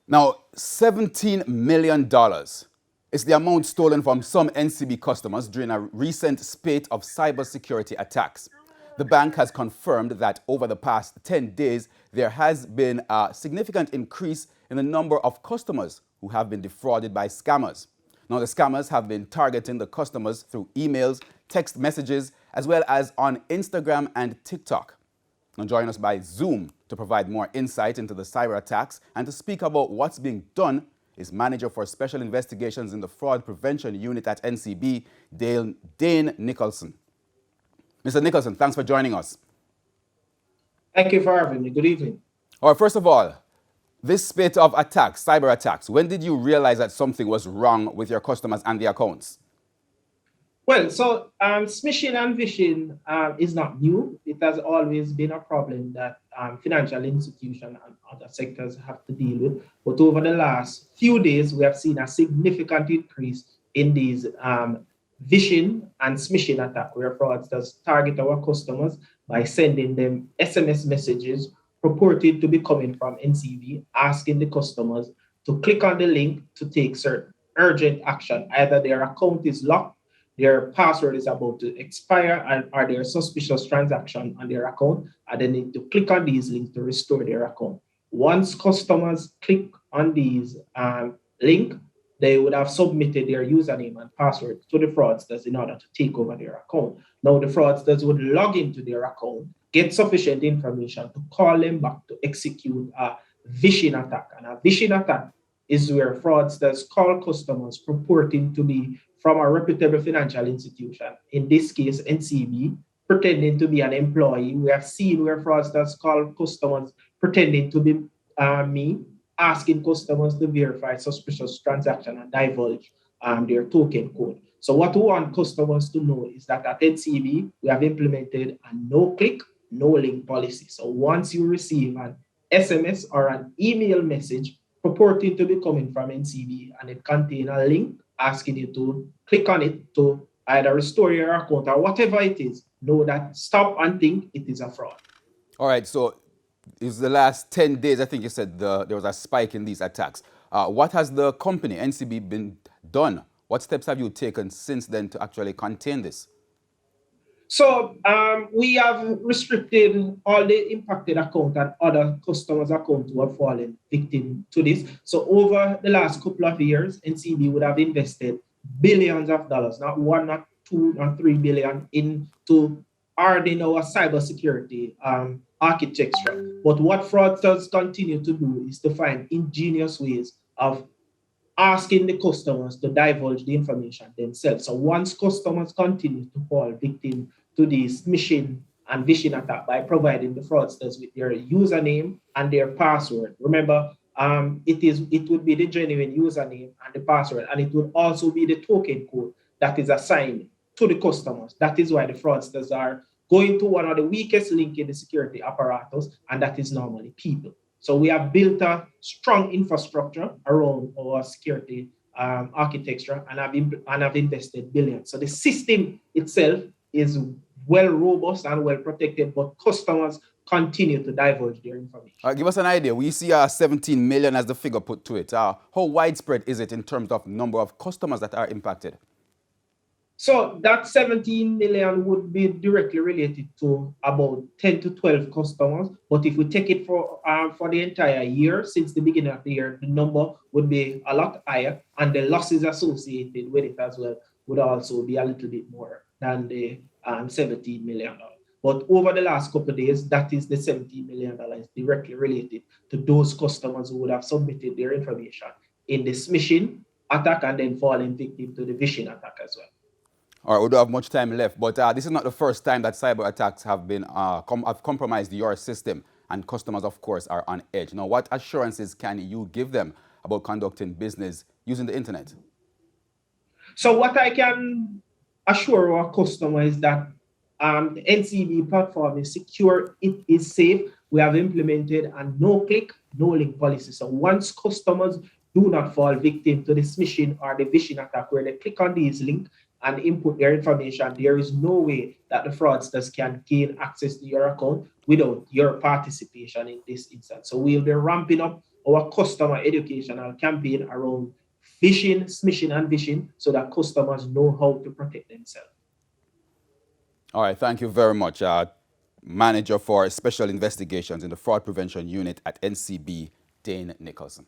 Now, $17 million is the amount stolen from some NCB customers during a recent spate of cybersecurity attacks. The bank has confirmed that over the past 10 days, there has been a significant increase in the number of customers who have been defrauded by scammers. Now, the scammers have been targeting the customers through emails, text messages, as well as on Instagram and TikTok. Now, join us by Zoom to provide more insight into the cyber attacks and to speak about what's being done is Manager for Special Investigations in the Fraud Prevention Unit at NCB, Dane Nicholson. Mr. Nicholson, thanks for joining us. Thank you for having me. Good evening. All right, first of all, this spate of attacks, cyber attacks, when did you realize that something was wrong with your customers and their accounts? Well, so smishing and vishing is not new. It has always been a problem that financial institutions and other sectors have to deal with. But over the last few days, we have seen a significant increase in these vishing and smishing attacks, where fraudsters target our customers by sending them SMS messages purported to be coming from NCB, asking the customers to click on the link to take certain urgent action. Either their account is locked, their password is about to expire, and or there are suspicious transaction on their account, and they need to click on these links to restore their account. Once customers click on these links, they would have submitted their username and password to the fraudsters in order to take over their account. Now, the fraudsters would log into their account, get sufficient information to call them back to execute a vishing attack. And a vishing attack is where fraudsters call customers purporting to be from a reputable financial institution, in this case, NCB, pretending to be an employee. We have seen where fraudsters call customers pretending to be me, asking customers to verify suspicious transaction and divulge their token code. So what we want customers to know is that at NCB, we have implemented a no-click, no-link policy. So once you receive an SMS or an email message purporting to be coming from NCB and it contains a link asking you to click on it to either restore your account or whatever it is, know that stop and think it is a fraud. All right, so it's the last 10 days, I think you said there was a spike in these attacks. What has the company, NCB, been done? What steps have you taken since then to actually contain this? So we have restricted all the impacted accounts and other customers' accounts who have fallen victim to this. So over the last couple of years, NCB would have invested billions of dollars, not one, not two, not 3 billion, into hardening our cybersecurity architecture. But what fraudsters continue to do is to find ingenious ways of asking the customers to divulge the information themselves. So once customers continue to fall victim to this smishing and vishing attack by providing the fraudsters with their username and their password. Remember, it would be the genuine username and the password, and it would also be the token code that is assigned to the customers. That is why the fraudsters are going to one of the weakest link in the security apparatus, and that is normally people. So we have built a strong infrastructure around our security architecture and have invested billions. So the system itself is well robust and well protected, but customers continue to divulge their information. Give us an idea. We see 17 million as the figure put to it. How widespread is it in terms of number of customers that are impacted? So that 17 million would be directly related to about 10 to 12 customers. But if we take it for the entire year, since the beginning of the year, the number would be a lot higher, and the losses associated with it as well would also be a little bit more than the $17 million. But over the last couple of days, that is the $17 million directly related to those customers who would have submitted their information in the smishing attack and then falling victim to the vishing attack as well. All right, we don't have much time left, but this is not the first time that cyber attacks have been have compromised your system, and customers, of course, are on edge. Now, what assurances can you give them about conducting business using the internet? So what I can assure our customers is that the NCB platform is secure, it is safe. We have implemented a no-click, no-link policy. So once customers do not fall victim to the smishing or the vishing attack where they click on these links and input their information, there is no way that the fraudsters can gain access to your account without your participation in this instance. So we'll be ramping up our customer educational campaign around phishing, smishing, and vishing so that customers know how to protect themselves. All right, thank you very much. Manager for Special Investigations in the Fraud Prevention Unit at NCB, Dane Nicholson.